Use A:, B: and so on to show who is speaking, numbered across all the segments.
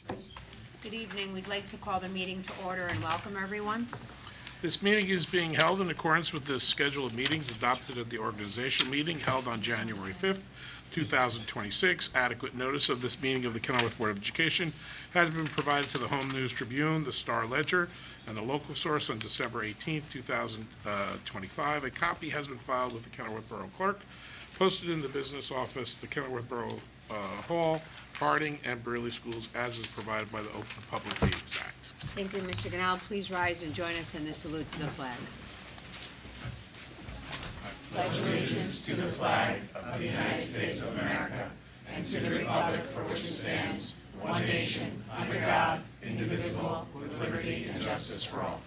A: Good evening. We'd like to call the meeting to order and welcome everyone.
B: This meeting is being held in accordance with the schedule of meetings adopted at the organizational meeting held on January 5th, 2026. Adequate notice of this meeting of the Kenilworth Board of Education has been provided to the Home News Tribune, the Star Ledger, and the local source on December 18th, 2025. A copy has been filed with the Kenilworth Borough Clerk, posted in the business office, the Kenilworth Borough Hall, Harding, and Burley Schools, as is provided by the Open Public Meetings Act.
A: Thank you, Mr. Ganal. Please rise and join us in the salute to the flag.
C: Pledge allegiance to the flag of the United States of America and to the republic for which it stands, one nation, under God, indivisible, with liberty and justice for all.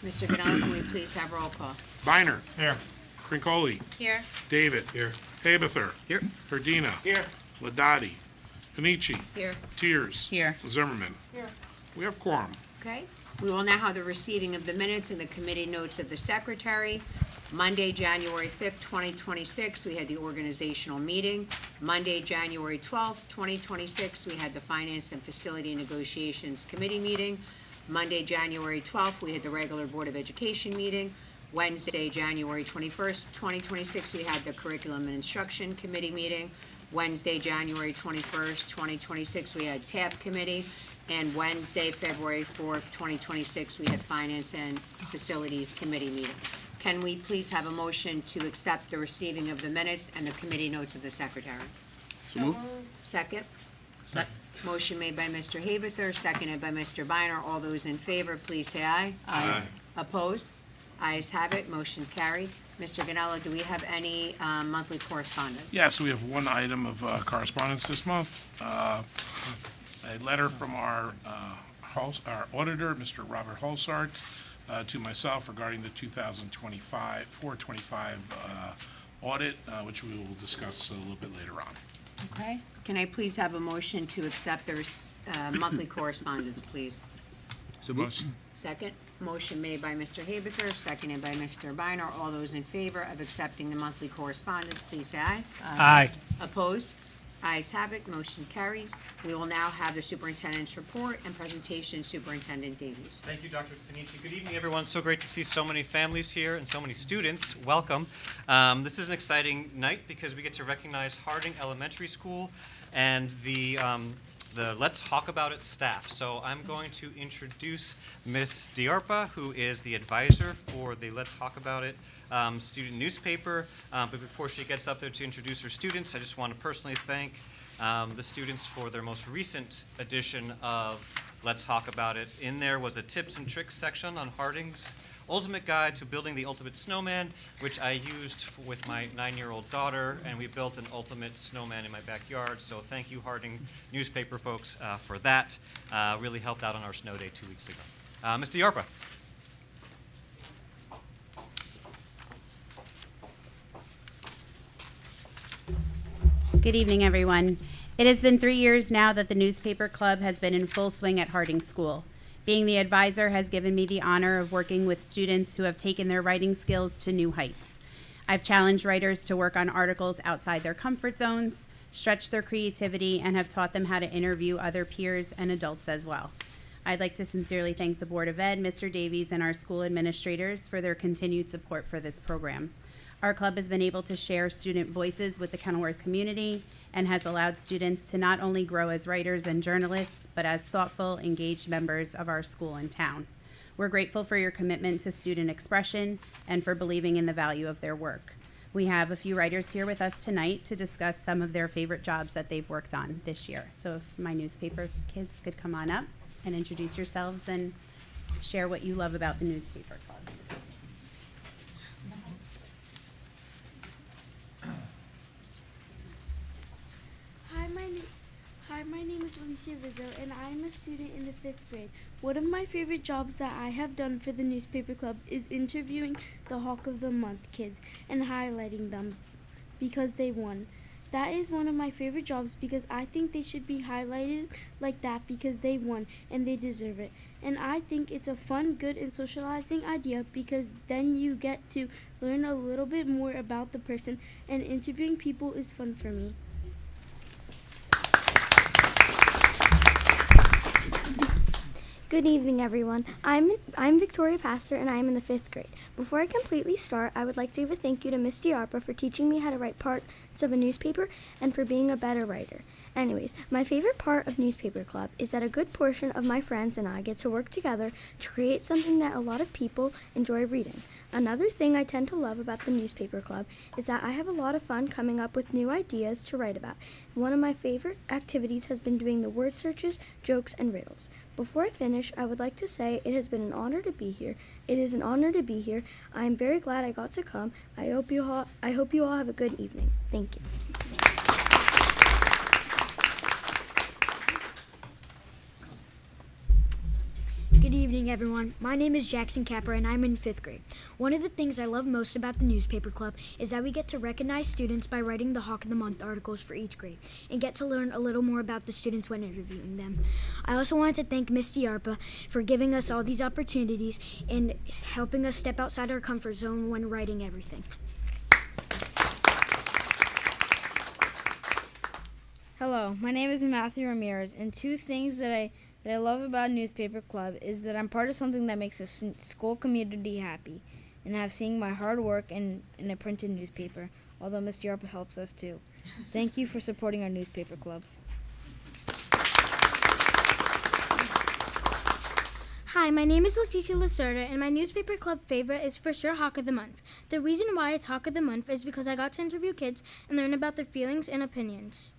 A: Mr. Ganal, can we please have roll call?
B: Biner.
D: Here.
B: Crincoli.
A: Here.
B: David.
D: Here.
B: Haberther.
D: Here.
B: Herdina.
D: Here.
B: Ladati. Panici.
A: Here.
B: Tiers.
A: Here.
B: Zimmerman.
A: Here.
B: We have quorum.
A: Okay. We will now have the receiving of the minutes and the committee notes of the secretary. Monday, January 5th, 2026, we had the organizational meeting. Monday, January 12th, 2026, we had the Finance and Facility Negotiations Committee meeting. Monday, January 12th, we had the regular Board of Education meeting. Wednesday, January 21st, 2026, we had the Curriculum and Instruction Committee meeting. Wednesday, January 21st, 2026, we had TAP Committee. And Wednesday, February 4th, 2026, we had Finance and Facilities Committee meeting. Can we please have a motion to accept the receiving of the minutes and the committee notes of the secretary?
B: So moved.
A: Second?
D: Second.
A: Motion made by Mr. Haberther, seconded by Mr. Biner. All those in favor, please say aye.
B: Aye.
A: Opposed? Ayes have it, motion carried. Mr. Ganello, do we have any monthly correspondence?
B: Yes, we have one item of correspondence this month. A letter from our auditor, Mr. Robert Holsart, to myself regarding the 2025 audit, which we will discuss a little bit later on.
A: Okay. Can I please have a motion to accept the monthly correspondence, please?
B: So motion.
A: Second. Motion made by Mr. Haberther, seconded by Mr. Biner. All those in favor of accepting the monthly correspondence, please say aye.
D: Aye.
A: Opposed? Ayes have it, motion carries. We will now have the superintendent's report and presentation, Superintendent Davies.
E: Thank you, Dr. Panici. Good evening, everyone. So great to see so many families here and so many students. Welcome. This is an exciting night because we get to recognize Harding Elementary School and the Let's Talk About It staff. So I'm going to introduce Ms. Diarpa, who is the advisor for the Let's Talk About It student newspaper. But before she gets up there to introduce her students, I just want to personally thank the students for their most recent edition of Let's Talk About It. In there was a tips and tricks section on Harding's ultimate guide to building the ultimate snowman, which I used with my 9-year-old daughter, and we built an ultimate snowman in my backyard. So thank you, Harding newspaper folks, for that. Really helped out on our snow day 2 weeks ago. Ms. Diarpa.
F: Good evening, everyone. It has been 3 years now that the newspaper club has been in full swing at Harding School. Being the advisor has given me the honor of working with students who have taken their writing skills to new heights. I've challenged writers to work on articles outside their comfort zones, stretch their creativity, and have taught them how to interview other peers and adults as well. I'd like to sincerely thank the Board of Ed, Mr. Davies, and our school administrators for their continued support for this program. Our club has been able to share student voices with the Kenilworth community and has allowed students to not only grow as writers and journalists, but as thoughtful, engaged members of our school and town. We're grateful for your commitment to student expression and for believing in the value of their work. We have a few writers here with us tonight to discuss some of their favorite jobs that they've worked on this year. So if my newspaper kids could come on up and introduce yourselves and share what you love about the newspaper club.
G: Hi, my name is Alicia Rizzo, and I'm a student in the 5th grade. One of my favorite jobs that I have done for the newspaper club is interviewing the Hawk of the Month kids and highlighting them because they won. That is one of my favorite jobs because I think they should be highlighted like that because they won and they deserve it. And I think it's a fun, good, and socializing idea because then you get to learn a little bit more about the person, and interviewing people is fun for me.
D: Good evening, everyone. I'm Victoria Pastor, and I am in the 5th grade. Before I completely start, I would like to give a thank you to Miss DiArpa for teaching me how to write parts of a newspaper and for being a better writer. Anyways, my favorite part of Newspaper Club is that a good portion of my friends and I get to work together to create something that a lot of people enjoy reading. Another thing I tend to love about the Newspaper Club is that I have a lot of fun coming up with new ideas to write about. One of my favorite activities has been doing the word searches, jokes, and riddles. Before I finish, I would like to say it has been an honor to be here. It is an honor to be here. I am very glad I got to come. I hope you all have a good evening. Thank you.
H: Good evening, everyone. My name is Jackson Capper, and I'm in 5th grade. One of the things I love most about the Newspaper Club is that we get to recognize students by writing the Hawk of the Month articles for each grade and get to learn a little more about the students when interviewing them. I also wanted to thank Miss DiArpa for giving us all these opportunities and helping us step outside our comfort zone when writing everything.
I: Hello, my name is Matthew Ramirez, and two things that I love about Newspaper Club is that I'm part of something that makes a school community happy, and have seen my hard work in a printed newspaper, although Ms. DiArpa helps us too. Thank you for supporting our Newspaper Club.
J: Hi, my name is Leticia Lacerda, and my Newspaper Club favorite is for sure Hawk of the Month. The reason why it's Hawk of the Month is because I got to interview kids and learn about their feelings and opinions.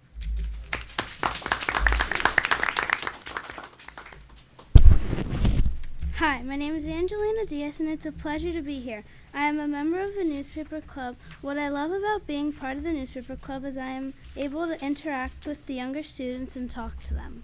G: Hi, my name is Angelina Diaz, and it's a pleasure to be here. I am a member of the Newspaper Club. What I love about being part of the Newspaper Club is I am able to interact with the younger students and talk to them.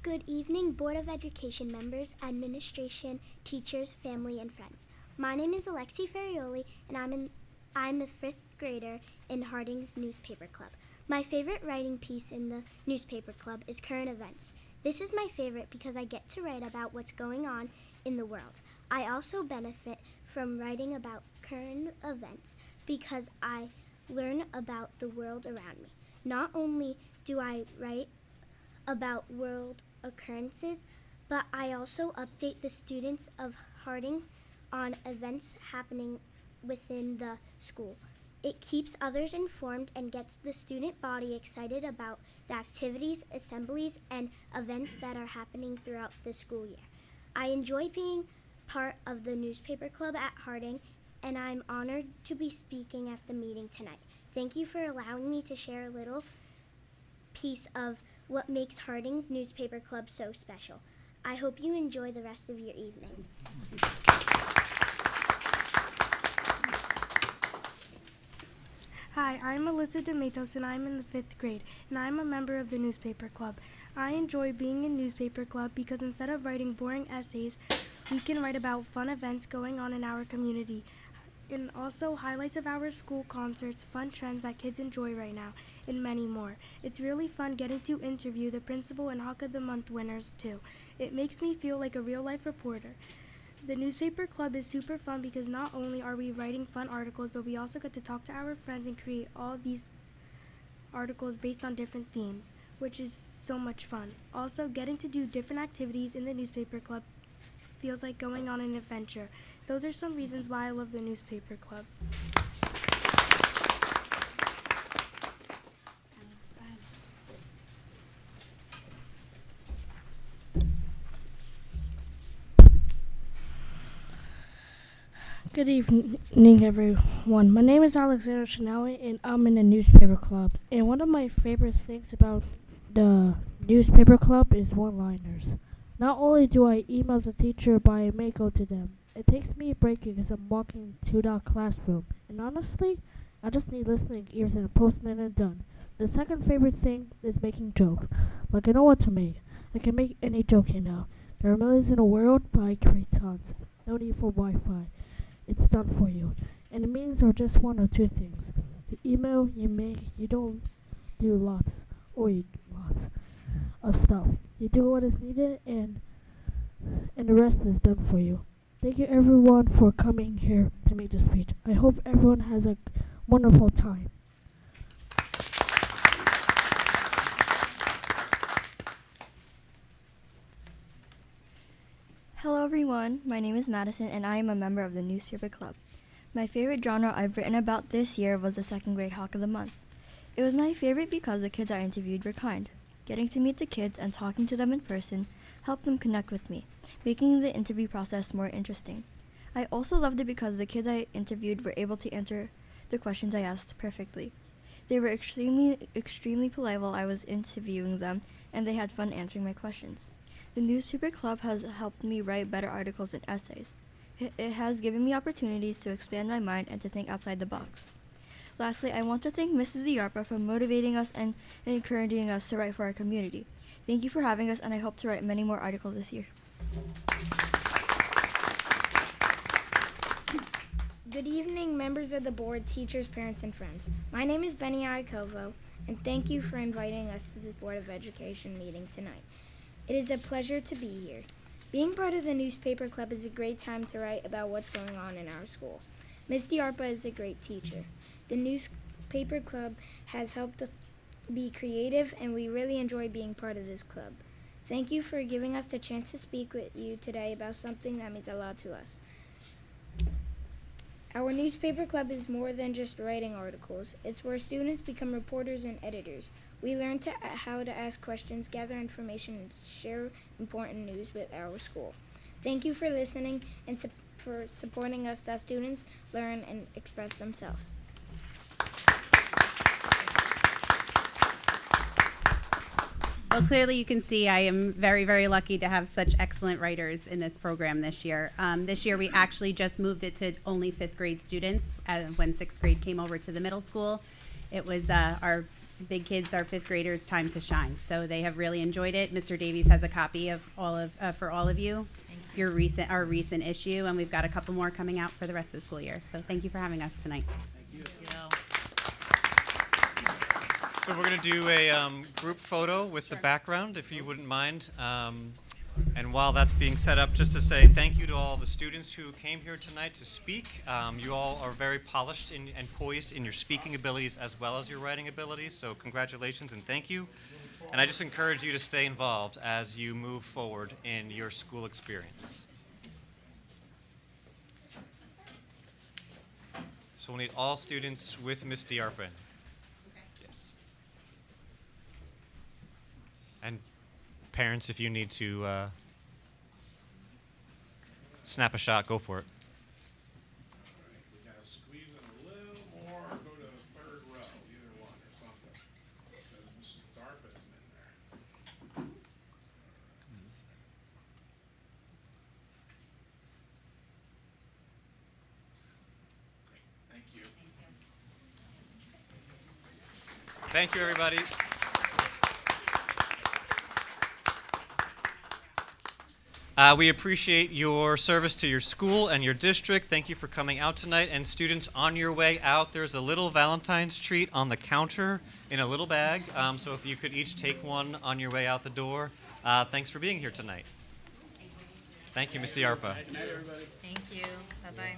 K: Good evening, Board of Education members, administration, teachers, family, and friends. My name is Alexi Ferrioli, and I'm a 5th grader in Harding's Newspaper Club. My favorite writing piece in the Newspaper Club is current events. This is my favorite because I get to write about what's going on in the world. I also benefit from writing about current events because I learn about the world around me. Not only do I write about world occurrences, but I also update the students of Harding on events happening within the school. It keeps others informed and gets the student body excited about the activities, assemblies, and events that are happening throughout the school year. I enjoy being part of the Newspaper Club at Harding, and I'm honored to be speaking at the meeting tonight. Thank you for allowing me to share a little piece of what makes Harding's Newspaper Club so special. I hope you enjoy the rest of your evening.
G: Hi, I'm Melissa DeMatos, and I'm in the 5th grade, and I'm a member of the Newspaper Club. I enjoy being in Newspaper Club because instead of writing boring essays, we can write about fun events going on in our community, and also highlights of our school concerts, fun trends that kids enjoy right now, and many more. It's really fun getting to interview the principal and Hawk of the Month winners too. It makes me feel like a real-life reporter. The Newspaper Club is super fun because not only are we writing fun articles, but we also get to talk to our friends and create all these articles based on different themes, which is so much fun. Also, getting to do different activities in the Newspaper Club feels like going on an adventure. Those are some reasons why I love the Newspaper Club.
L: Good evening, everyone. My name is Alexander Shinawi, and I'm in the Newspaper Club. And one of my favorite things about the Newspaper Club is one-liners. Not only do I email the teacher, but I may go to them. It takes me a break because I'm walking to the classroom. And honestly, I just need listening ears and a post-it and done. The second favorite thing is making jokes. Like I know what to make. I can make any joke now. There are millions in the world, but I create tons. No need for Wi-Fi. It's done for you. And the meetings are just one or two things. You email, you make, you don't do lots, or you do lots of stuff. You do what is needed, and the rest is done for you. Thank you everyone for coming here to make the speech. I hope everyone has a wonderful time.
M: everyone, my name is Madison and I am a member of the newspaper club. My favorite genre I've written about this year was the second grade Hawk of the Month. It was my favorite because the kids I interviewed were kind. Getting to meet the kids and talking to them in person helped them connect with me, making the interview process more interesting. I also loved it because the kids I interviewed were able to answer the questions I asked perfectly. They were extremely polite while I was interviewing them, and they had fun answering my questions. The newspaper club has helped me write better articles and essays. It has given me opportunities to expand my mind and to think outside the box. Lastly, I want to thank Mrs. Diarpa for motivating us and encouraging us to write for our community. Thank you for having us, and I hope to write many more articles this year.
N: Good evening, members of the board, teachers, parents, and friends. My name is Benny Iacovo, and thank you for inviting us to this Board of Education meeting tonight. It is a pleasure to be here. Being part of the newspaper club is a great time to write about what's going on in our school. Ms. Diarpa is a great teacher. The newspaper club has helped us be creative, and we really enjoy being part of this club. Thank you for giving us the chance to speak with you today about something that means a lot to us. Our newspaper club is more than just writing articles. It's where students become reporters and editors. We learn how to ask questions, gather information, and share important news with our school. Thank you for listening and for supporting us that students learn and express themselves.
F: Well, clearly you can see I am very, very lucky to have such excellent writers in this program this year. This year we actually just moved it to only 5th grade students when 6th grade came over to the middle school. It was our big kids, our 5th graders' time to shine. So they have really enjoyed it. Mr. Davies has a copy of for all of you, our recent issue, and we've got a couple more coming out for the rest of the school year. So thank you for having us tonight.
E: So we're going to do a group photo with the background, if you wouldn't mind. And while that's being set up, just to say thank you to all the students who came here tonight to speak. You all are very polished and poised in your speaking abilities as well as your writing abilities, so congratulations and thank you. And I just encourage you to stay involved as you move forward in your school experience. So we'll need all students with Ms. Diarpa. And parents, if you need to snap a shot, go for it.
B: We gotta squeeze in a little more, or go to the third row, either one or something. Because Mrs. Darpa isn't in there. Great, thank you.
E: Thank you, everybody. We appreciate your service to your school and your district. Thank you for coming out tonight. And students, on your way out, there's a little Valentine's treat on the counter in a little bag. So if you could each take one on your way out the door. Thanks for being here tonight. Thank you, Ms. Diarpa.
C: Good night, everybody.
O: Thank you. Bye-bye.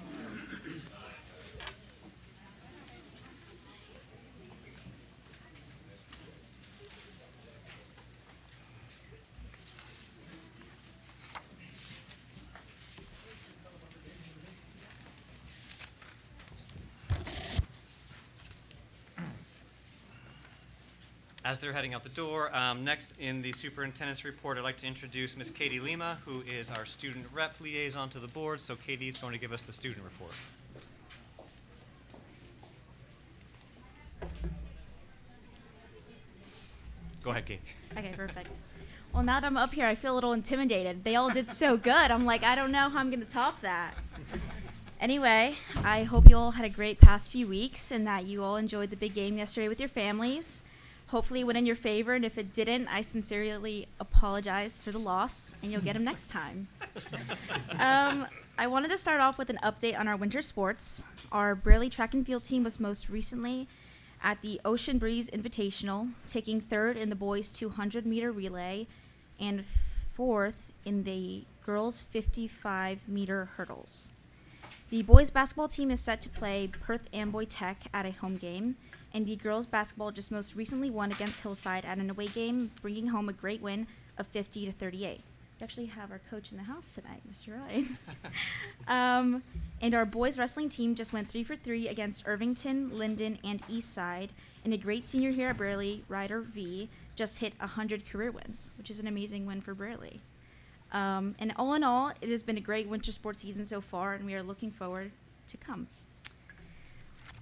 E: As they're heading out the door, next in the superintendent's report, I'd like to introduce Ms. Katie Lima, who is our student rep liaison to the board. So Katie's going to give us the student report. Go ahead, Katie.
P: Okay, perfect. Well, now that I'm up here, I feel a little intimidated. They all did so good. I'm like, I don't know how I'm going to top that. Anyway, I hope you all had a great past few weeks and that you all enjoyed the big game yesterday with your families. Hopefully it went in your favor, and if it didn't, I sincerely apologize for the loss, and you'll get them next time. I wanted to start off with an update on our winter sports. Our Braley track and field team was most recently at the Ocean Breeze Invitational, taking 3rd in the boys' 200-meter relay and 4th in the girls' 55-meter hurdles. The boys' basketball team is set to play Perth Amboy Tech at a home game, and the girls' basketball just most recently won against Hillside at an away game, bringing home a great win of 50-38. We actually have our coach in the house tonight, Mr. Ryan. And our boys wrestling team just went 3 for 3 against Irvington, Linden, and Eastside. And a great senior here at Burley, Ryder V, just hit 100 career wins, which is an amazing win for Burley. And all in all, it has been a great winter sports season so far, and we are looking forward to come.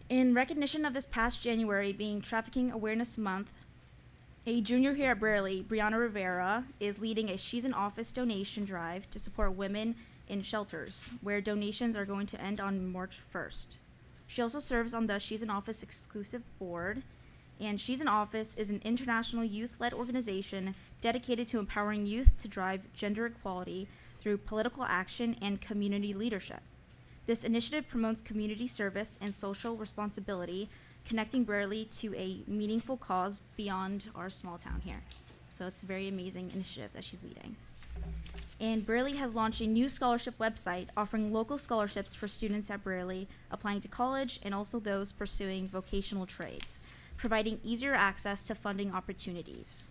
P: In recognition of this past January being Trafficking Awareness Month, a junior here at Burley, Brianna Rivera, is leading a She's in Office donation drive to support women in shelters, where donations are going to end on March 1st. She also serves on the She's in Office exclusive board, and She's in Office is an international youth-led organization dedicated to empowering youth to drive gender equality through political action and community leadership. This initiative promotes community service and social responsibility, connecting Burley to a meaningful cause beyond our small town here. So it's a very amazing initiative that she's leading. And Burley has launched a new scholarship website offering local scholarships for students at Burley applying to college and also those pursuing vocational trades, providing easier access to funding opportunities.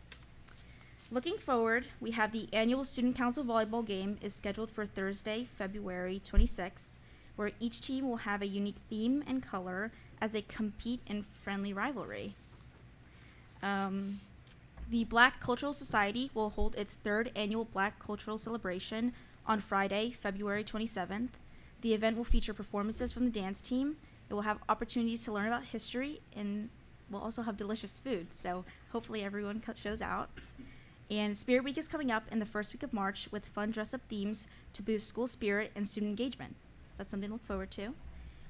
P: Looking forward, we have the annual Student Council volleyball game is scheduled for Thursday, February 26th, where each team will have a unique theme and color as they compete in friendly rivalry. The Black Cultural Society will hold its 3rd annual Black Cultural Celebration on Friday, February 27th. The event will feature performances from the dance team. It will have opportunities to learn about history, and we'll also have delicious food, so hopefully everyone shows out. And Spirit Week is coming up in the first week of March with fun dress-up themes to boost school spirit and student engagement. That's something to look forward to.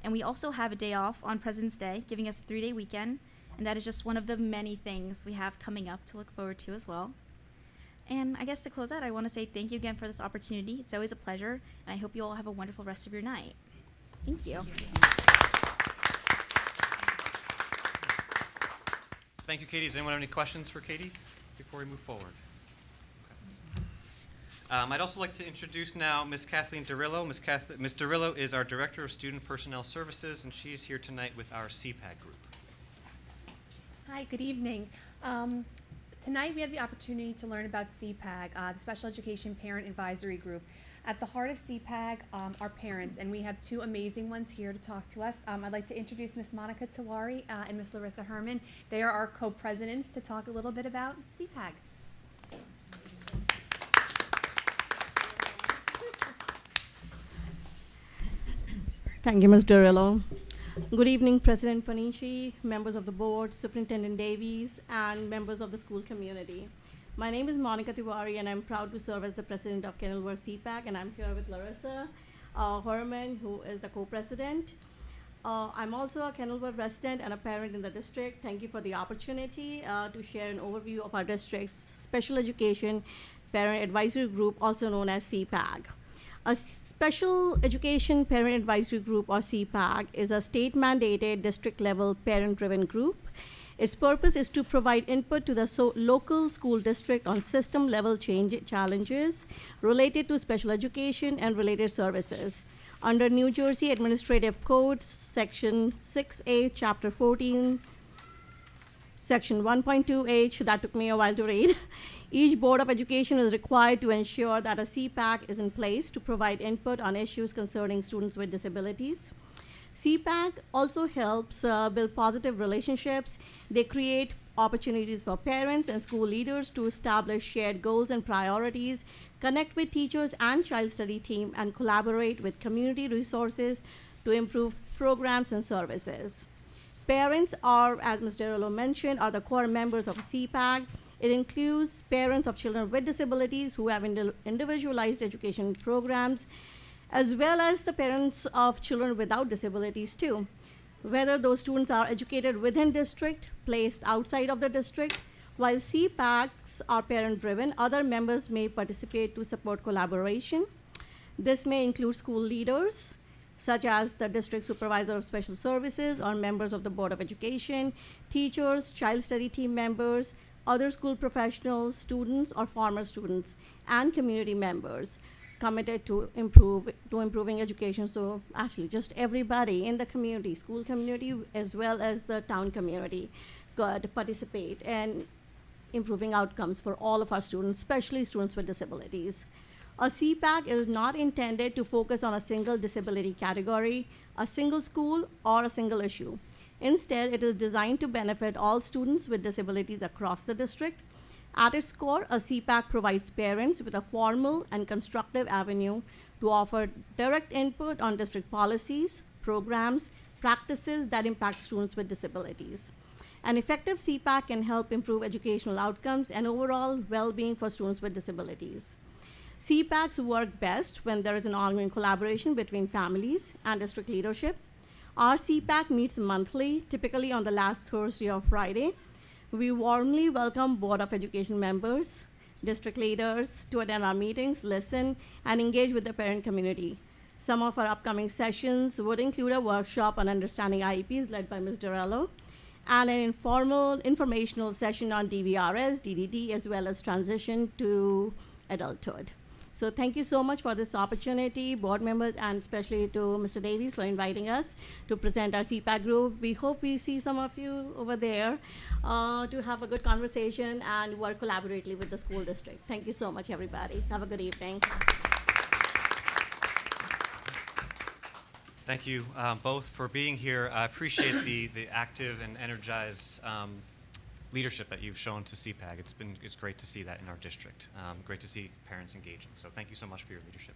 P: And we also have a day off on President's Day, giving us a 3-day weekend, and that is just one of the many things we have coming up to look forward to as well. And I guess to close out, I want to say thank you again for this opportunity. It's always a pleasure, and I hope you all have a wonderful rest of your night. Thank you.
E: Thank you, Katie. Does anyone have any questions for Katie before we move forward? I'd also like to introduce now Ms. Kathleen Durillo. Ms. Durillo is our Director of Student Personnel Services, and she's here tonight with our CPAG group.
O: Hi, good evening. Tonight we have the opportunity to learn about CPAG, the Special Education Parent Advisory Group. At the heart of CPAG are parents, and we have 2 amazing ones here to talk to us. I'd like to introduce Ms. Monica Tawari and Ms. Larissa Herman. They are our co-presidents to talk a little bit about CPAG.
Q: Thank you, Ms. Durillo. Good evening, President Panici, members of the board, Superintendent Davies, and members of the school community. My name is Monica Tiwari, and I'm proud to serve as the president of Kenilworth CPAC, and I'm here with Larissa Herman, who is the co-president. I'm also a Kenilworth resident and a parent in the district. Thank you for the opportunity to share an overview of our district's Special Education Parent Advisory Group, also known as CPAG. A Special Education Parent Advisory Group, or CPAG, is a state-mandated, district-level, parent-driven group. Its purpose is to provide input to the local school district on system-level challenges related to special education and related services. Under New Jersey Administrative Code, Section 6A, Chapter 14, Section 1.2H, that took me a while to read, each Board of Education is required to ensure that a CPAC is in place to provide input on issues concerning students with disabilities. CPAC also helps build positive relationships. They create opportunities for parents and school leaders to establish shared goals and priorities, connect with teachers and child study team, and collaborate with community resources to improve programs and services. Parents are, as Ms. Derulo mentioned, are the core members of CPAC. It includes parents of children with disabilities who have individualized education programs, as well as the parents of children without disabilities too. Whether those students are educated within district, placed outside of the district, while CPACs are parent-driven, other members may participate to support collaboration. This may include school leaders, such as the district supervisor of special services or members of the Board of Education, teachers, child study team members, other school professionals, students or former students, and community members committed to improving education. So actually just everybody in the community, school community, as well as the town community could participate. And improving outcomes for all of our students, especially students with disabilities. A CPAC is not intended to focus on a single disability category, a single school, or a single issue. Instead, it is designed to benefit all students with disabilities across the district. At its core, a CPAC provides parents with a formal and constructive avenue to offer direct input on district policies, programs, practices that impact students with disabilities. An effective CPAC can help improve educational outcomes and overall well-being for students with disabilities. CPACs work best when there is an ongoing collaboration between families and district leadership. Our CPAC meets monthly, typically on the last Thursday or Friday. We warmly welcome Board of Education members, district leaders to attend our meetings, listen, and engage with the parent community. Some of our upcoming sessions would include a workshop on understanding IEPs led by Ms. Dorello, and an informal informational session on DVRS, DDD, as well as transition to adulthood. So thank you so much for this opportunity, board members, and especially to Mr. Davies for inviting us to present our CPAC group. We hope we see some of you over there to have a good conversation and work collaboratively with the school district. Thank you so much, everybody. Have a good evening.
E: Thank you both for being here. I appreciate the active and energized leadership that you've shown to CPAG. It's great to see that in our district. Great to see parents engaging. So thank you so much for your leadership.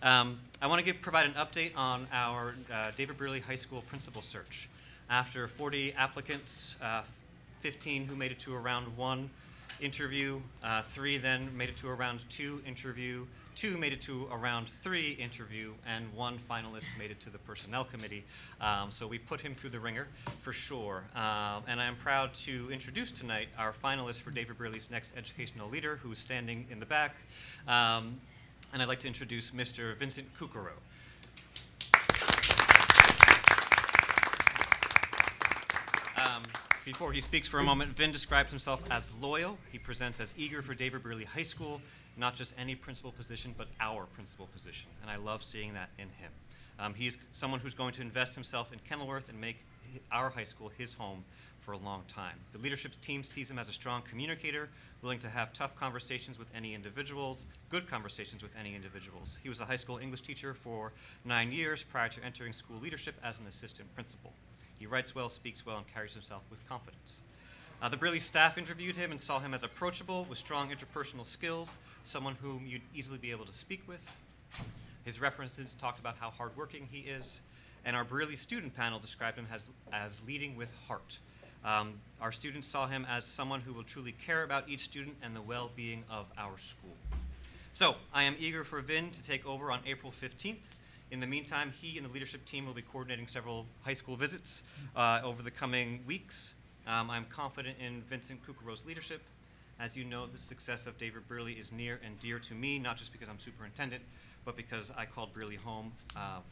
E: I want to provide an update on our David Brearley High School principal search. After 40 applicants, 15 who made it to a round 1 interview, 3 then made it to a round 2 interview, 2 made it to a round 3 interview, and 1 finalist made it to the personnel committee. So we put him through the ringer for sure. And I am proud to introduce tonight our finalist for David Brearley's next educational leader, who is standing in the back. And I'd like to introduce Mr. Vincent Kukuro. Before he speaks for a moment, Vin describes himself as loyal. He presents as eager for David Brearley High School, not just any principal position, but our principal position. And I love seeing that in him. He's someone who's going to invest himself in Kenilworth and make our high school his home for a long time. The leadership team sees him as a strong communicator, willing to have tough conversations with any individuals, good conversations with any individuals. He was a high school English teacher for 9 years prior to entering school leadership as an assistant principal. He writes well, speaks well, and carries himself with confidence. The Brearley staff interviewed him and saw him as approachable with strong interpersonal skills, someone whom you'd easily be able to speak with. His references talked about how hardworking he is, and our Brearley student panel described him as leading with heart. Our students saw him as someone who will truly care about each student and the well-being of our school. So I am eager for Vin to take over on April 15th. In the meantime, he and the leadership team will be coordinating several high school visits over the coming weeks. I'm confident in Vincent Kukuro's leadership. As you know, the success of David Brearley is near and dear to me, not just because I'm superintendent, but because I called Brearley home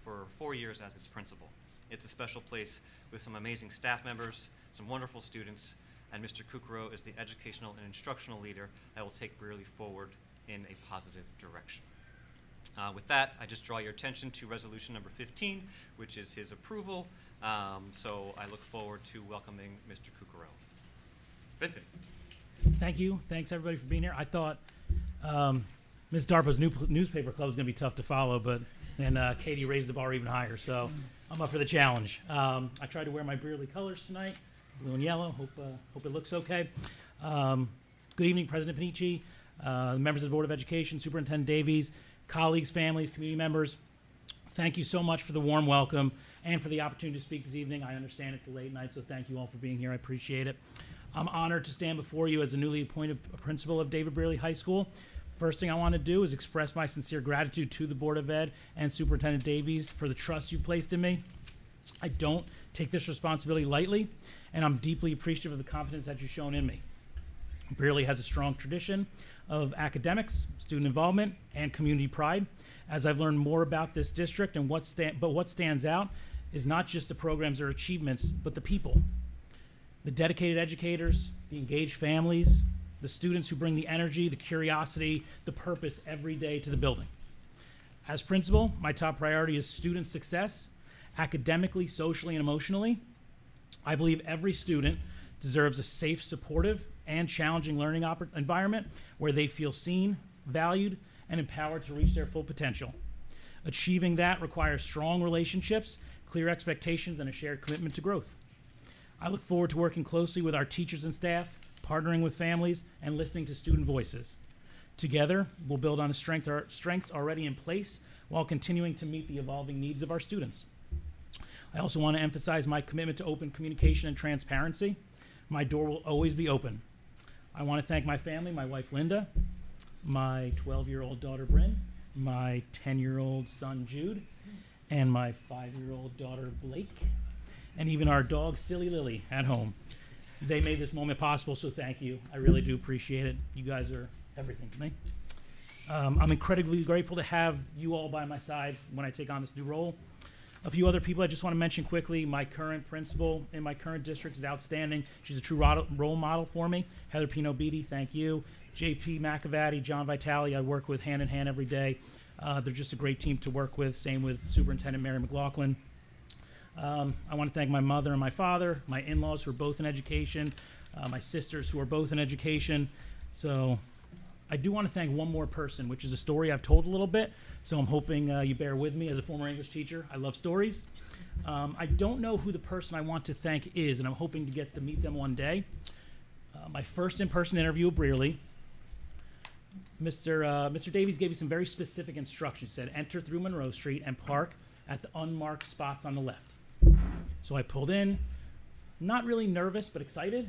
E: for 4 years as its principal. It's a special place with some amazing staff members, some wonderful students, and Mr. Kukuro is the educational and instructional leader that will take Brearley forward in a positive direction. With that, I just draw your attention to resolution number 15, which is his approval. So I look forward to welcoming Mr. Kukuro. Vincent.
R: Thank you. Thanks, everybody, for being here. I thought Ms. DARPA's newspaper club was going to be tough to follow, but then Katie raised the bar even higher, so I'm up for the challenge. I tried to wear my Brearley colors tonight, blue and yellow. Hope it looks okay. Good evening, President Panici, members of the Board of Education, Superintendent Davies, colleagues, families, community members. Thank you so much for the warm welcome and for the opportunity to speak this evening. I understand it's a late night, so thank you all for being here. I appreciate it. I'm honored to stand before you as the newly appointed principal of David Brearley High School. First thing I want to do is express my sincere gratitude to the Board of Ed and Superintendent Davies for the trust you placed in me. I don't take this responsibility lightly, and I'm deeply appreciative of the confidence that you've shown in me. Brearley has a strong tradition of academics, student involvement, and community pride. As I've learned more about this district, and what stands out is not just the programs or achievements, but the people. The dedicated educators, the engaged families, the students who bring the energy, the curiosity, the purpose every day to the building. As principal, my top priority is student success, academically, socially, and emotionally. I believe every student deserves a safe, supportive, and challenging learning environment where they feel seen, valued, and empowered to reach their full potential. Achieving that requires strong relationships, clear expectations, and a shared commitment to growth. I look forward to working closely with our teachers and staff, partnering with families, and listening to student voices. Together, we'll build on the strengths already in place while continuing to meet the evolving needs of our students. I also want to emphasize my commitment to open communication and transparency. My door will always be open. I want to thank my family, my wife Linda, my 12-year-old daughter Bryn, my 10-year-old son Jude, and my 5-year-old daughter Blake, and even our dog Silly Lily at home. They made this moment possible, so thank you. I really do appreciate it. You guys are everything to me. I'm incredibly grateful to have you all by my side when I take on this new role. A few other people I just want to mention quickly. My current principal in my current district is outstanding. She's a true role model for me. Heather Pino-Beatty, thank you. JP McAvatti, John Vitale, I work with hand in hand every day. They're just a great team to work with. Same with Superintendent Mary McLaughlin. I want to thank my mother and my father, my in-laws who are both in education, my sisters who are both in education. So I do want to thank one more person, which is a story I've told a little bit, so I'm hoping you bear with me. As a former English teacher, I love stories. I don't know who the person I want to thank is, and I'm hoping to get to meet them one day. My first in-person interview at Brearley, Mr. Davies gave me some very specific instructions. He said, enter through Monroe Street and park at the unmarked spots on the left. So I pulled in, not really nervous, but excited.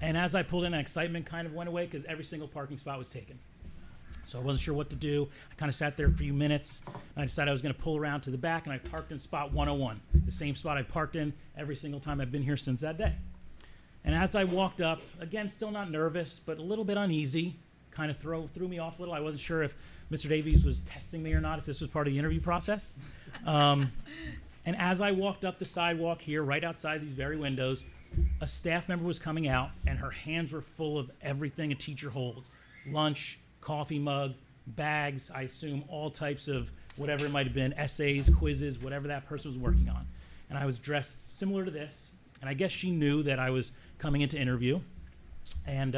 R: And as I pulled in, excitement kind of went away because every single parking spot was taken. So I wasn't sure what to do. I kind of sat there for a few minutes, and I decided I was going to pull around to the back, and I parked in spot 101, the same spot I parked in every single time I've been here since that day. And as I walked up, again, still not nervous, but a little bit uneasy, kind of threw me off a little. I wasn't sure if Mr. Davies was testing me or not, if this was part of the interview process. And as I walked up the sidewalk here, right outside these very windows, a staff member was coming out, and her hands were full of everything a teacher holds. Lunch, coffee mug, bags, I assume all types of whatever it might have been, essays, quizzes, whatever that person was working on. And I was dressed similar to this, and I guess she knew that I was coming in to interview. And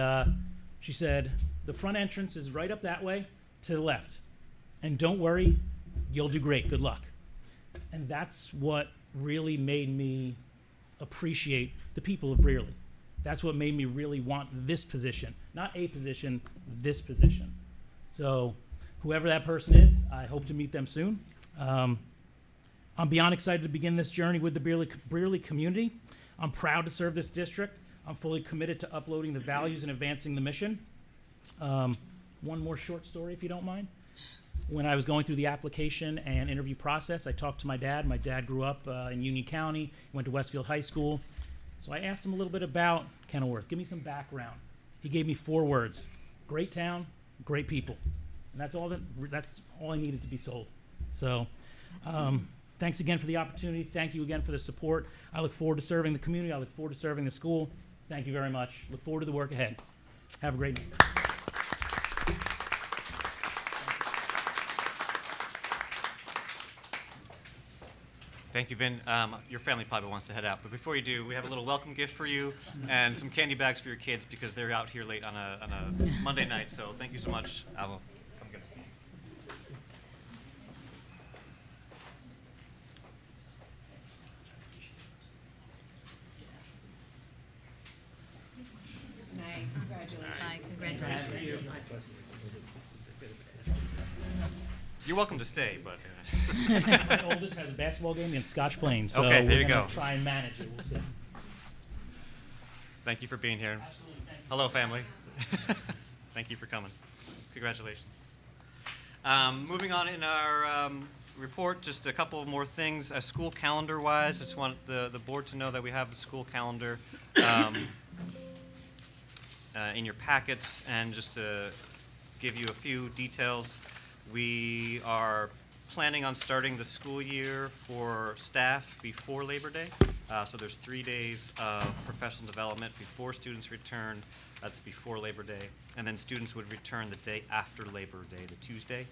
R: she said, the front entrance is right up that way to the left. And don't worry, you'll do great, good luck. And that's what really made me appreciate the people of Brearley. That's what made me really want this position. Not a position, this position. So whoever that person is, I hope to meet them soon. I'm beyond excited to begin this journey with the Brearley community. I'm proud to serve this district. I'm fully committed to uploading the values and advancing the mission. One more short story, if you don't mind. When I was going through the application and interview process, I talked to my dad. My dad grew up in Union County, went to Westfield High School. So I asked him a little bit about Kenilworth. Give me some background. He gave me 4 words: great town, great people. And that's all I needed to be sold. So thanks again for the opportunity. Thank you again for the support. I look forward to serving the community. I look forward to serving the school. Thank you very much. Look forward to the work ahead. Have a great night.
E: Thank you, Vin. Your family probably wants to head out, but before you do, we have a little welcome gift for you and some candy bags for your kids because they're out here late on a Monday night. So thank you so much. I will come get us to you.
A: Congratulations.
E: You're welcome to stay, but.
R: My oldest has a basketball game against Scotch Plains, so
E: Okay, there you
R: we're
E: go.
R: going to try and manage it. We'll see.
E: Thank you for being here.
R: Absolutely. Thank you.
E: Hello, family. Thank you for coming. Congratulations. Moving on in our report, just a couple more things. School calendar-wise, I just want the board to know that we have the school calendar in your packets, and just to give you a few details, we are planning on starting the school year for staff before Labor Day. So there's 3 days of professional development before students return. That's before Labor Day. And then students would return the day after Labor Day, the Tuesday.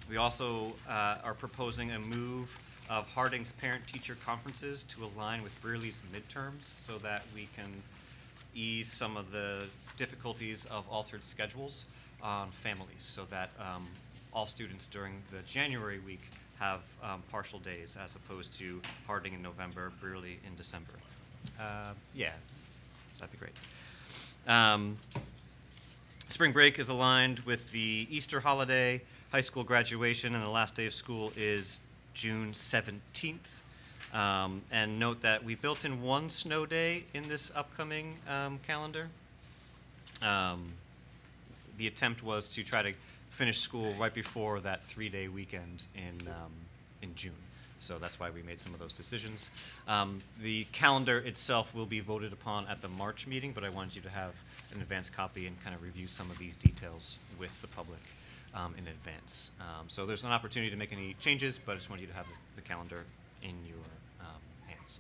E: We also are proposing a move of Harding's parent-teacher conferences to align with Brearley's midterms so that we can ease some of the difficulties of altered schedules on families so that all students during the January week have partial days as opposed to Harding in November, Brearley in December. Yeah, that'd be great. Spring break is aligned with the Easter holiday, high school graduation, and the last day of school is June 17th. And note that we built in one snow day in this upcoming calendar. The attempt was to try to finish school right before that 3-day weekend in June. So that's why we made some of those decisions. The calendar itself will be voted upon at the March meeting, but I wanted you to have an advance copy and kind of review some of these details with the public in advance. So there's an opportunity to make any changes, but I just wanted you to have the calendar in your hands.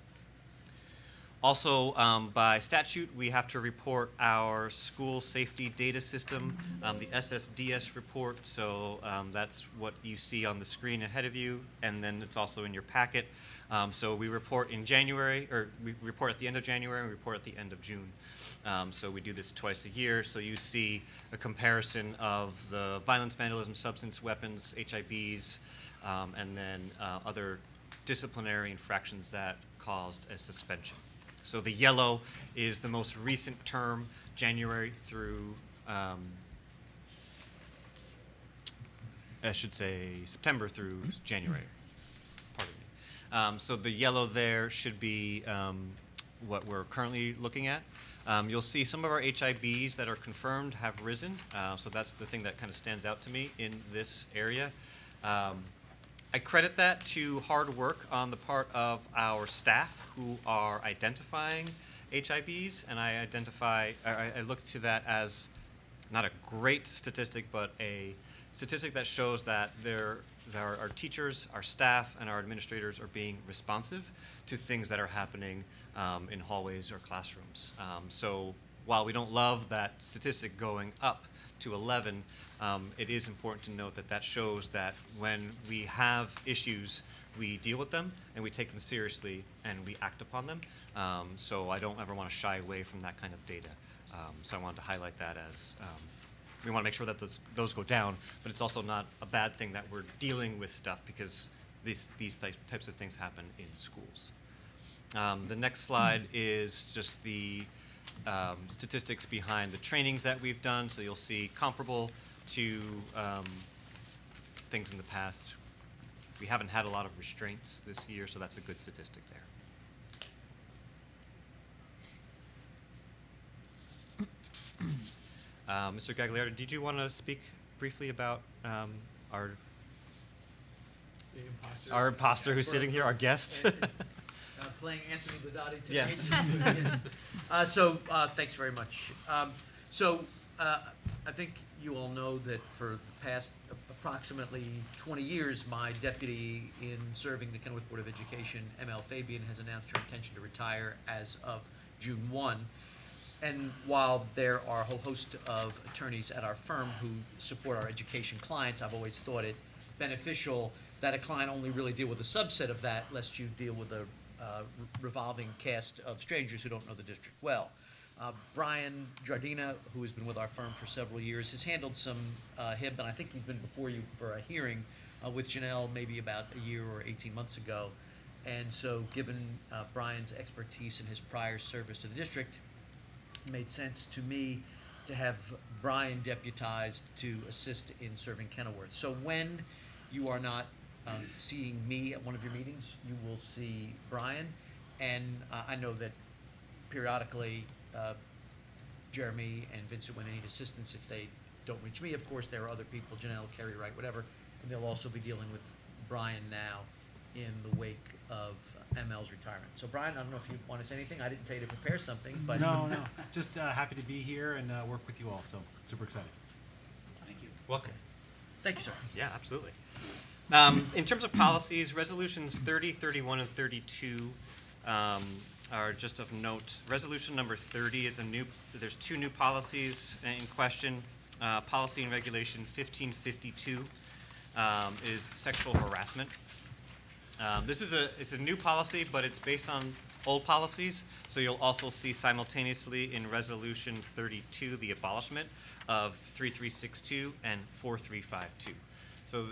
E: Also, by statute, we have to report our school safety data system, the SSDS report. So that's what you see on the screen ahead of you, and then it's also in your packet. So we report in January, or we report at the end of January, and we report at the end of June. So we do this twice a year. So you see a comparison of the violence, vandalism, substance, weapons, HIBs, and then other disciplinary infractions that caused a suspension. So the yellow is the most recent term, January through, I should say September through January, pardon me. So the yellow there should be what we're currently looking at. You'll see some of our HIBs that are confirmed have risen, so that's the thing that kind of stands out to me in this area. I credit that to hard work on the part of our staff who are identifying HIBs, and I look to that as not a great statistic, but a statistic that shows that our teachers, our staff, and our administrators are being responsive to things that are happening in hallways or classrooms. So while we don't love that statistic going up to 11, it is important to note that that shows that when we have issues, we deal with them and we take them seriously and we act upon them. So I don't ever want to shy away from that kind of data. So I wanted to highlight that as we want to make sure that those go down, but it's also not a bad thing that we're dealing with stuff because these types of things happen in schools. The next slide is just the statistics behind the trainings that we've done. So you'll see comparable to things in the past. We haven't had a lot of restraints this year, so that's a good statistic there. Mr. Gagliardi, did you want to speak briefly about our imposter who's sitting here, our guest?
S: Playing Anthony Guidotti today.
E: Yes.
S: Thanks very much. I think you all know that for the past approximately 20 years, my deputy in serving the Kenilworth Board of Education, ML Fabian, has announced her intention to retire as of June 1. And while there are a whole host of attorneys at our firm who support our education clients, I've always thought it beneficial that a client only really deal with a subset of that, lest you deal with a revolving cast of strangers who don't know the district well. Brian Giardina, who has been with our firm for several years, has handled some HIB, and I think he's been before you for a hearing with Janelle maybe about a year or 18 months ago. And so given Brian's expertise and his prior service to the district, it made sense to me to have Brian deputized to assist in serving Kenilworth. So when you are not seeing me at one of your meetings, you will see Brian, and I know that periodically Jeremy and Vincent, when they need assistance, if they don't reach me, of course, there are other people, Janelle, Kerry Wright, whatever, and they'll also be dealing with Brian now in the wake of ML's retirement. So Brian, I don't know if you want to say anything. I didn't tell you to prepare something, but
T: No, just happy to be here and work with you all, so super excited.
S: Thank you.
E: Welcome.
S: Thank you, sir.
E: Yeah, absolutely. In terms of policies, resolutions 30, 31, and 32 are just of note. Resolution number 30 is there's two new policies in question. Policy and Regulation 1552 is sexual harassment. It's a new policy, but it's based on old policies. So you'll also see simultaneously in Resolution 32 the abolishment of 3362 and 4352. So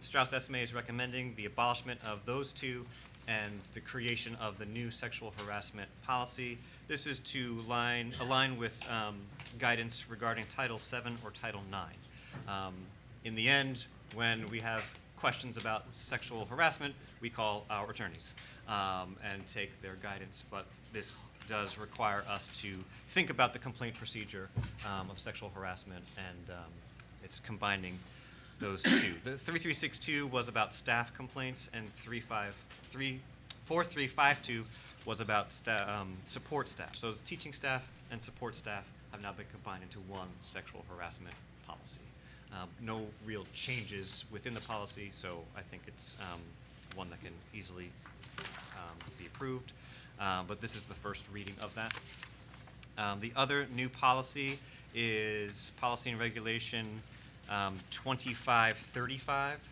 E: Strauss Esme is recommending the abolishment of those two and the creation of the new sexual harassment policy. This is to align with guidance regarding Title VII or Title IX. In the end, when we have questions about sexual harassment, we call our attorneys and take their guidance. But this does require us to think about the complaint procedure of sexual harassment, and it's combining those two. The 3362 was about staff complaints, and 4352 was about support staff. So teaching staff and support staff have now been combined into one sexual harassment policy. No real changes within the policy, so I think it's one that can easily be approved. But this is the first reading of that. The other new policy is Policy and Regulation 2535,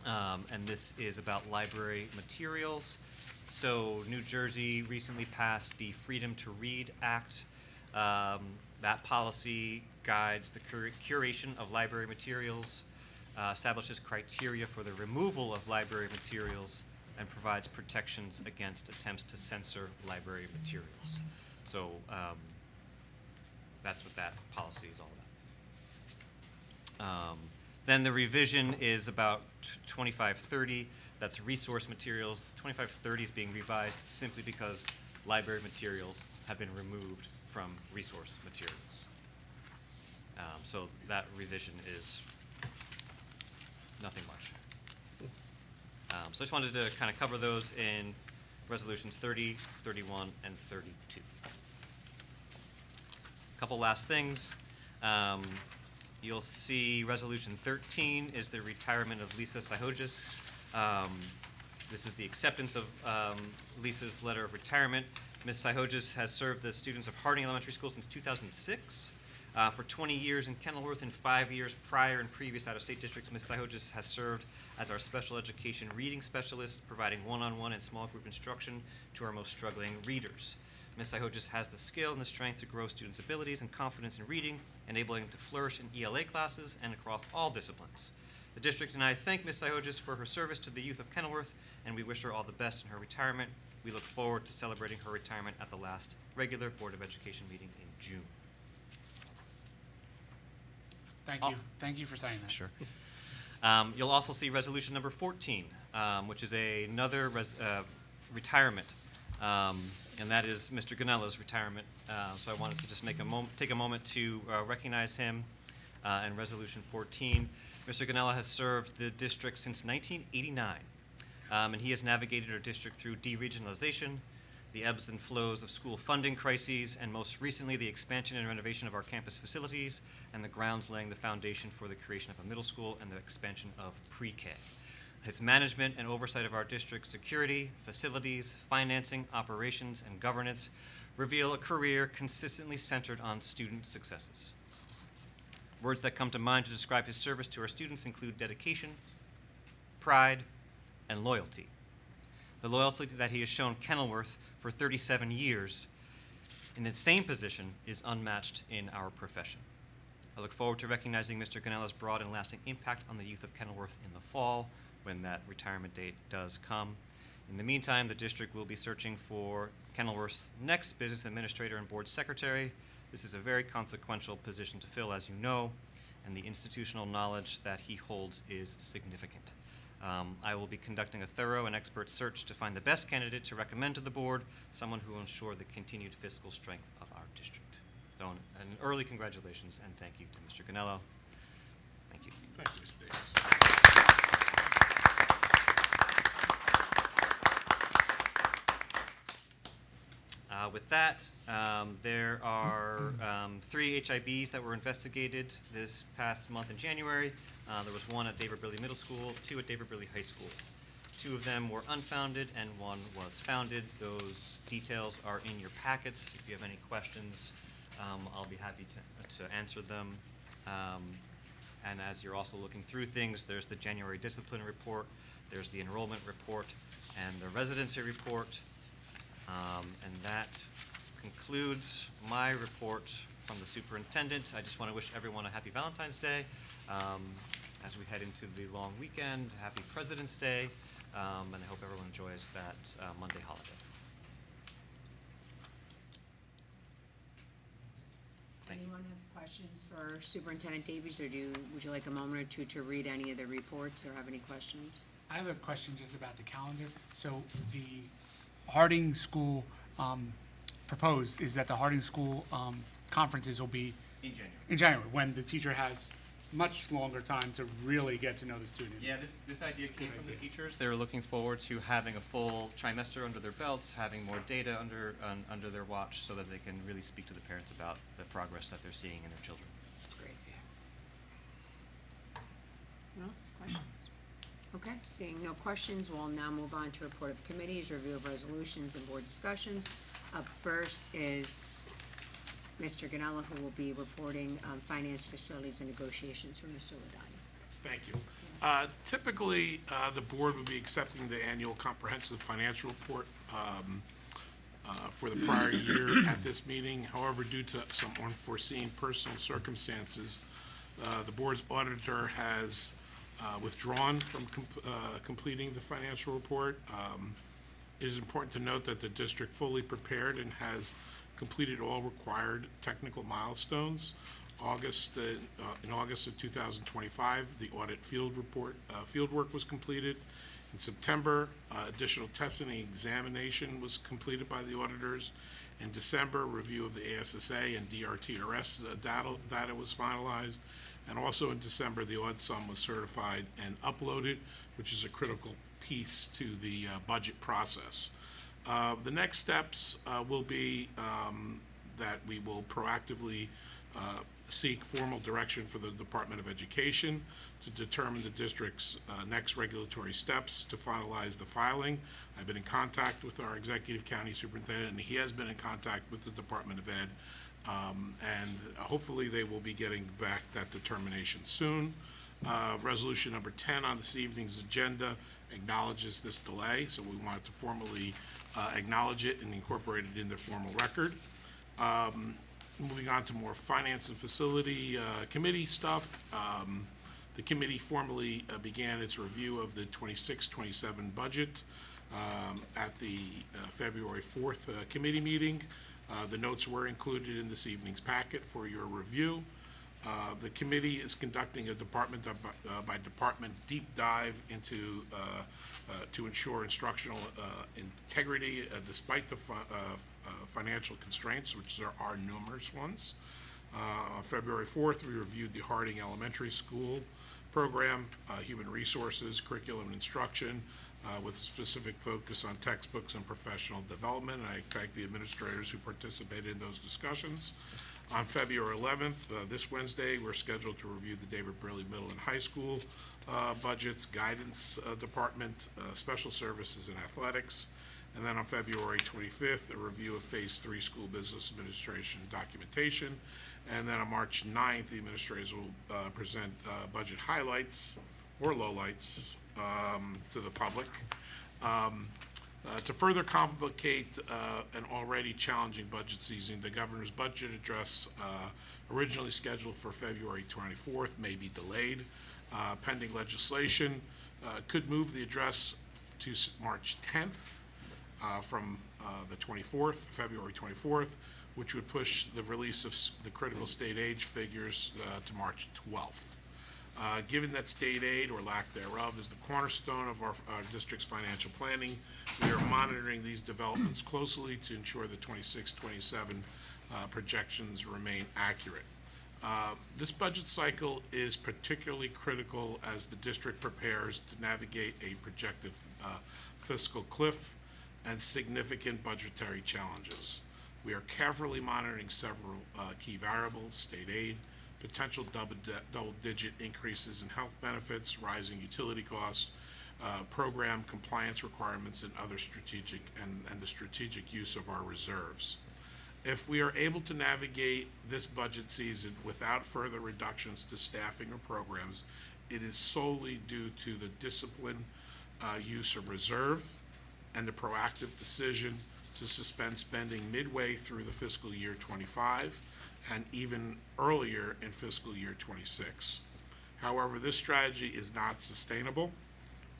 E: and this is about library materials. So New Jersey recently passed the Freedom to Read Act. That policy guides the curation of library materials, establishes criteria for the removal of library materials, and provides protections against attempts to censor library materials. So that's what that policy is all about. Then the revision is about 2530. That's resource materials. 2530 is being revised simply because library materials have been removed from resource materials. So that revision is nothing much. So I just wanted to kind of cover those in resolutions 30, 31, and 32. A couple last things. You'll see resolution 13 is the retirement of Lisa Sihogis. This is the acceptance of Lisa's letter of retirement. Ms. Sihogis has served the students of Harding Elementary School since 2006. For 20 years in Kenilworth and 5 years prior in previous out-of-state districts, Ms. Sihogis has served as our special education reading specialist, providing one-on-one and small group instruction to our most struggling readers. Ms. Sihogis has the skill and the strength to grow students' abilities and confidence in reading, enabling them to flourish in ELA classes and across all disciplines. The district and I thank Ms. Sihogis for her service to the youth of Kenilworth, and we wish her all the best in her retirement. We look forward to celebrating her retirement at the last regular Board of Education meeting in June.
C: Thank you. Thank you for saying that.
E: Sure. You'll also see resolution number 14, which is another retirement, and that is Mr. Ganella's retirement. So I wanted to just take a moment to recognize him in resolution 14. Mr. Ganella has served the district since 1989, and he has navigated our district through deregionalization, the ebbs and flows of school funding crises, and most recently the expansion and renovation of our campus facilities and the grounds laying the foundation for the creation of a middle school and the expansion of pre-K. His management and oversight of our district's security, facilities, financing, operations, and governance reveal a career consistently centered on student successes. Words that come to mind to describe his service to our students include dedication, pride, and loyalty. The loyalty that he has shown Kenilworth for 37 years in the same position is unmatched in our profession. I look forward to recognizing Mr. Ganella's broad and lasting impact on the youth of Kenilworth in the fall when that retirement date does come. In the meantime, the district will be searching for Kenilworth's next business administrator and board secretary. This is a very consequential position to fill, as you know, and the institutional knowledge that he holds is significant. I will be conducting a thorough and expert search to find the best candidate to recommend to the board, someone who will ensure the continued fiscal strength of our district. So an early congratulations and thank you to Mr. Ganello. Thank you.
B: Thank you, Mr. Davis.
E: With that, there are 3 HIBs that were investigated this past month in January. There was 1 at David Burley Middle School, 2 at David Burley High School. 2 of them were unfounded and 1 was founded. Those details are in your packets. If you have any questions, I'll be happy to answer them. And as you're also looking through things, there's the January discipline report, there's the enrollment report, and the residency report. And that concludes my report from the superintendent. I just want to wish everyone a happy Valentine's Day as we head into the long weekend. Happy President's Day, and I hope everyone enjoys that Monday holiday.
A: Anyone have questions for Superintendent Davies, or would you like a moment or two to read any of the reports or have any questions?
U: I have a question just about the calendar. So the Harding School proposed is that the Harding School conferences will be in January, when the teacher has much longer time to really get to know the student.
E: Yeah, this idea came from the teachers. They were looking forward to having a full trimester under their belts, having more data under their watch, so that they can really speak to the parents about the progress that they're seeing in their children.
A: That's great. No questions? Okay, seeing no questions, we'll now move on to report of committees, review of resolutions, and board discussions. Up first is Mr. Ganella, who will be reporting finance, facilities, and negotiations for Mr. Ladani.
B: Thank you. Typically, the board would be accepting the annual comprehensive financial report for the prior year at this meeting. However, due to some unforeseen personal circumstances, the board's auditor has withdrawn from completing the financial report. It is important to note that the district fully prepared and has completed all required technical milestones. In August of 2025, the audit field work was completed. In September, additional testing and examination was completed by the auditors. In December, review of the ASSA and DRTRS data was finalized. And also in December, the audit sum was certified and uploaded, which is a critical piece to the budget process. The next steps will be that we will proactively seek formal direction for the Department of Education to determine the district's next regulatory steps to finalize the filing. I've been in contact with our executive county superintendent, and he has been in contact with the Department of Ed, and hopefully they will be getting back that determination soon. Resolution number 10 on this evening's agenda acknowledges this delay, so we wanted to formally acknowledge it and incorporate it in the formal record. Moving on to more finance and facility committee stuff. The committee formally began its review of the 26-27 budget at the February 4th committee meeting. The notes were included in this evening's packet for your review. The committee is conducting a department by department deep dive into to ensure instructional integrity despite the financial constraints, which there are numerous ones. On February 4th, we reviewed the Harding Elementary School program, human resources, curriculum and instruction, with a specific focus on textbooks and professional development. And I thank the administrators who participated in those discussions. On February 11th, this Wednesday, we're scheduled to review the David Burley Middle and High School budgets, guidance department, special services and athletics. And then on February 25th, a review of Phase 3 School Business Administration documentation. And then on March 9th, the administrators will present budget highlights or lowlights to the public. To further complicate an already challenging budget season, the governor's budget address, originally scheduled for February 24th, may be delayed. Pending legislation could move the address to March 10th from the 24th, February 24th, which would push the release of the critical state aid figures to March 12th. Given that state aid, or lack thereof, is the cornerstone of our district's financial planning, we are monitoring these developments closely to ensure the 26-27 projections remain accurate. This budget cycle is particularly critical as the district prepares to navigate a projected fiscal cliff and significant budgetary challenges. We are carefully monitoring several key variables: state aid, potential double-digit increases in health benefits, rising utility costs, program compliance requirements, and other strategic and the strategic use of our reserves. If we are able to navigate this budget season without further reductions to staffing or programs, it is solely due to the disciplined use of reserve and the proactive decision to suspend spending midway through the fiscal year 25 and even earlier in fiscal year 26. However, this strategy is not sustainable.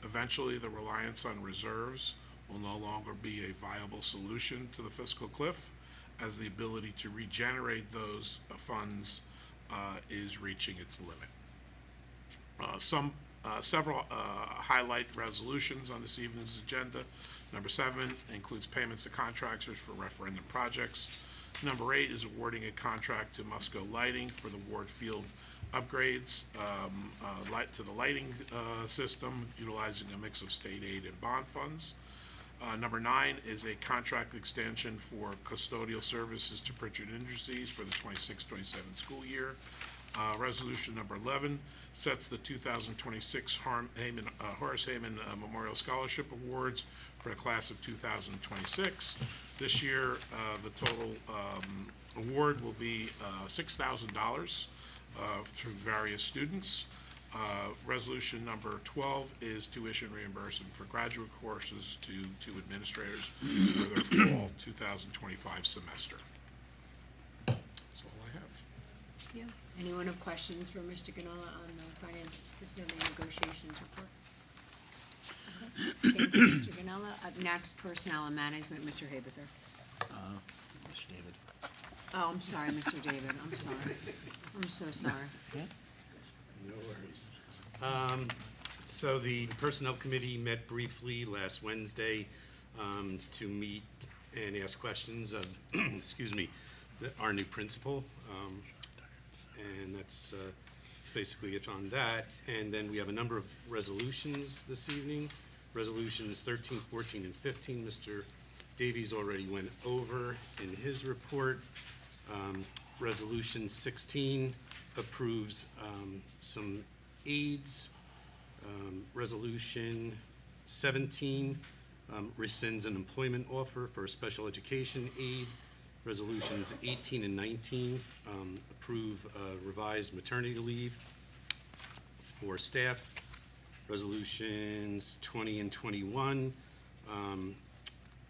B: Eventually, the reliance on reserves will no longer be a viable solution to the fiscal cliff, as the ability to regenerate those funds is reaching its limit. Several highlight resolutions on this evening's agenda. Number 7 includes payments to contractors for referendum projects. Number 8 is awarding a contract to Musco Lighting for the Ward Field upgrades to the lighting system, utilizing a mix of state aid and bond funds. Number 9 is a contract extension for custodial services to Pritchard Industries for the 26-27 school year. Resolution number 11 sets the 2026 Horace Hayman Memorial Scholarship Awards for the class of 2026. This year, the total award will be $6,000 through various students. Resolution number 12 is tuition reimbursement for graduate courses to administrators for their fall 2025 semester. That's all I have.
A: Yeah. Anyone have questions for Mr. Ganola on the finance facility negotiations report? Okay. Thank you, Mr. Ganola. Up next, personnel and management, Mr. Haberther.
D: Mr. David.
A: Oh, I'm sorry, Mr. David. I'm sorry. I'm so sorry.
D: No worries. So the Personnel Committee met briefly last Wednesday to meet and ask questions of, excuse me, our new principal. And that's basically it on that. And then we have a number of resolutions this evening. Resolutions 13, 14, and 15. Mr. Davies already went over in his report. Resolution 16 approves some aids. Resolution 17 rescinds an employment offer for a special education aid. Resolutions 18 and 19 approve revised maternity leave for staff. Resolutions 20 and 21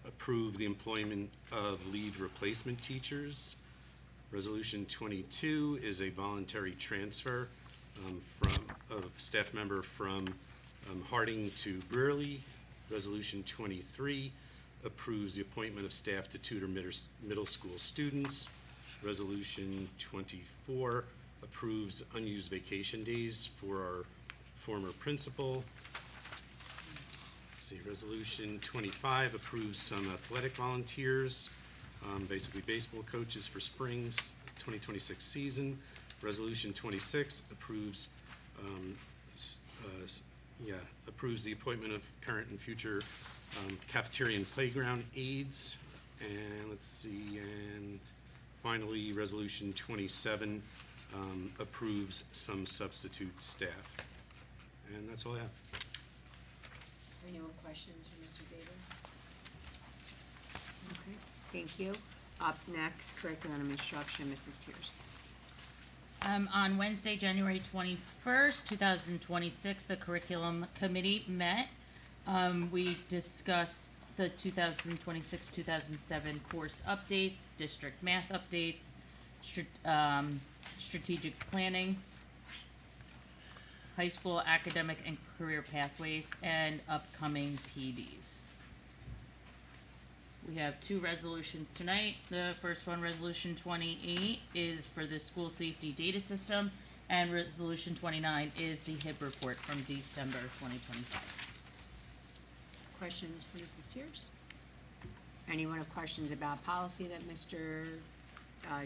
D: approve the employment of leave replacement teachers. Resolution 22 is a voluntary transfer of staff member from Harding to Brearley. Resolution 23 approves the appointment of staff to tutor middle school students. Resolution 24 approves unused vacation days for our former principal. Let's see, Resolution 25 approves some athletic volunteers, basically baseball coaches for spring's 2026 season. Resolution 26 approves approves the appointment of current and future cafeteria and playground aides. And let's see, and finally, Resolution 27 approves some substitute staff. And that's all I have.
A: Any more questions for Mr. David? Okay, thank you. Up next, curriculum and instruction, Mrs. Tiers.
V: On Wednesday, January 21st, 2026, the Curriculum Committee met. We discussed the 2026-2007 course updates, district math updates, strategic planning, high school academic and career pathways, and upcoming PDs. We have two resolutions tonight. The first one, Resolution 28, is for the school safety data system, and Resolution 29 is the HIB report from December 2025.
A: Questions for Mrs. Tiers? Anyone have questions about policy that Mr.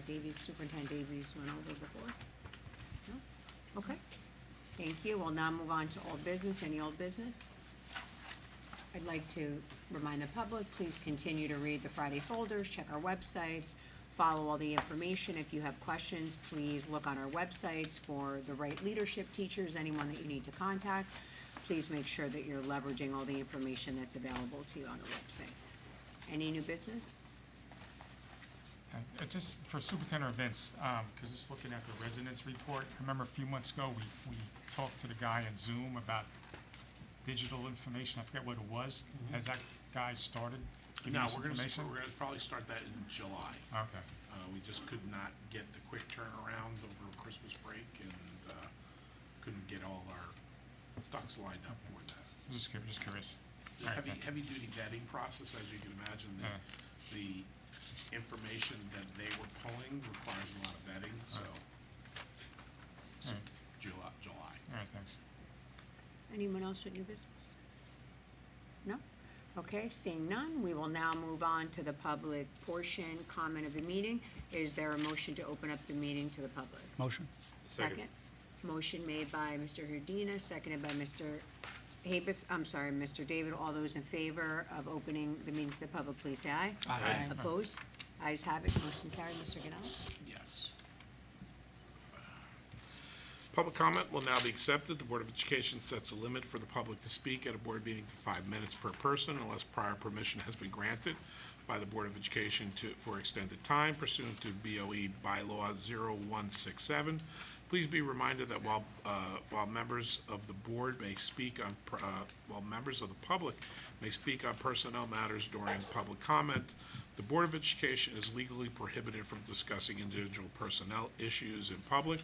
A: Davies, Superintendent Davies went over before? No? Okay. Thank you. We'll now move on to old business. Any old business? I'd like to remind the public, please continue to read the Friday folders, check our websites, follow all the information. If you have questions, please look on our websites for the right leadership teachers, anyone that you need to contact. Please make sure that you're leveraging all the information that's available to you on the website. Any new business?
U: Just for superintendent events, because just looking at the residence report, I remember a few months ago, we talked to the guy on Zoom about digital information. I forget what it was. Has that guy started?
B: No,
U: us
B: we're gonna
U: information?
B: probably start that in July.
U: Okay.
B: We just could not get the quick turnaround over Christmas break and couldn't get all our ducks lined up for that.
U: Just curious.
B: The
U: All right,
B: heavy duty vetting process, as you can imagine, the information that they were pulling requires a lot of vetting, so July.
U: All right, thanks.
A: Anyone else with new business? No? Okay, seeing none, we will now move on to the public portion comment of the meeting. Is there a motion to open up the meeting to the public?
U: Motion.
A: Second. Motion made by Mr. Herdina, seconded by Mr. Mr. David. All those in favor of opening the meeting to the public, please say aye.
U: Aye.
A: Opposed? Ayes have it, motion carried. Mr. Ganell?
B: Yes. Public comment will now be accepted. The Board of Education sets a limit for the public to speak at a board meeting to 5 minutes per person unless prior permission has been granted by the Board of Education for extended time pursuant to BOE Bylaw 0167. Please be reminded that while members of the board may speak on, while members of the public may speak on personnel matters during public comment, the Board of Education is legally prohibited from discussing individual personnel issues in public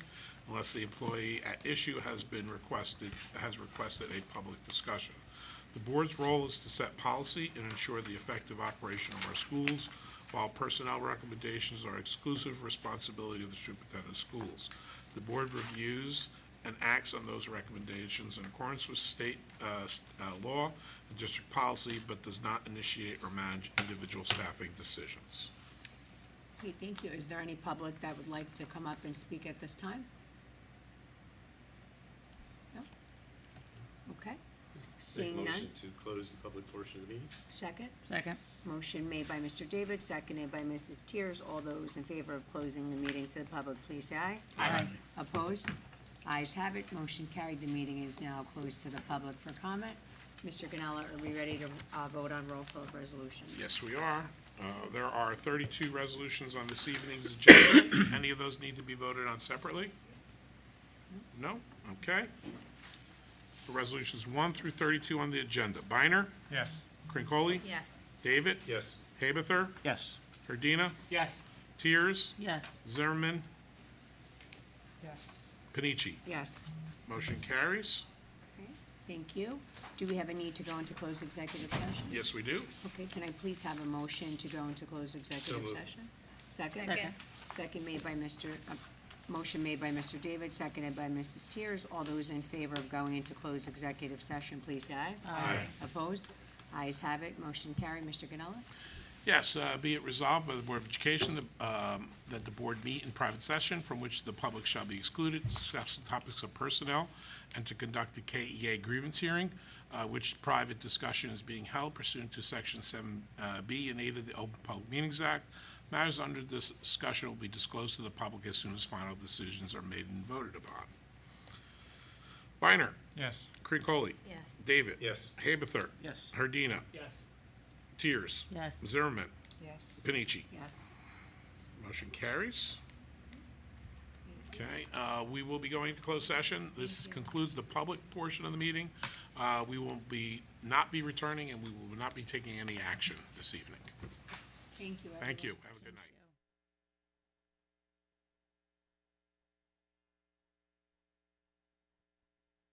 B: unless the employee at issue has requested a public discussion. The board's role is to set policy and ensure the effective operation of our schools, while personnel recommendations are exclusive responsibility of the superintendent of schools. The board reviews and acts on those recommendations in accordance with state law and district policy, but does not initiate or manage individual staffing decisions.
A: Okay, thank you. Is there any public that would like to come up and speak at this time? No? Okay. Seeing none.
D: Motion to close the public portion of the meeting?
A: Second?
V: Second.
A: Motion made by Mr. David, seconded by Mrs. Tiers. All those in favor of closing the meeting to the public, please say aye.
U: Aye.
A: Opposed? Ayes have it. Motion carried. The meeting is now closed to the public for comment. Mr. Ganella, are we ready to vote on roll call of resolutions?
B: Yes, we are. There are 32 resolutions on this evening's agenda. Any of those need to be voted on separately? No? Okay. For resolutions 1 through 32 on the agenda. Biner?
U: Yes.
B: Crincoli?
P: Yes.
B: David?
D: Yes.
B: Haberther?
U: Yes.
B: Herdina?
U: Yes.
B: Tiers?
V: Yes.
B: Zimmerman?
U: Yes.
B: Panici?
A: Yes.
B: Motion carries.
A: Okay, thank you. Do we have a need to go into closed executive session?
B: Yes, we do.
A: Okay, can I please have a motion to go into closed executive
D: moved.
A: session? Second?
V: Second.
A: Second made by motion made by Mr. David, seconded by Mrs. Tiers. All those in favor of going into closed executive session, please say aye.
V: Aye.
A: Opposed? Ayes have it. Motion carried. Mr. Ganella?
B: Yes, be it resolved by the Board of Education that the board meet in private session from which the public shall be excluded, to discuss the topics of personnel, and to conduct a KEA grievance hearing, which private discussion is being held pursuant to Section 7B and 8 of the Open Public Meetings Act. Matters under this discussion will be disclosed to the public as soon as final decisions are made and voted upon. Biner?
U: Yes.
B: Crincoli?
P: Yes.
B: David?
D: Yes.
B: Haberther?
U: Yes.
B: Herdina?
U: Yes.
B: Tiers?
V: Yes.
B: Zimmerman?
U: Yes.
B: Panici?
A: Yes.
B: Motion carries. Okay, we will be going to closed session. This concludes the public portion of the meeting. We will not be returning, and we will not be taking any action this evening.
A: Thank you, everyone.
B: Thank you. Have a good night.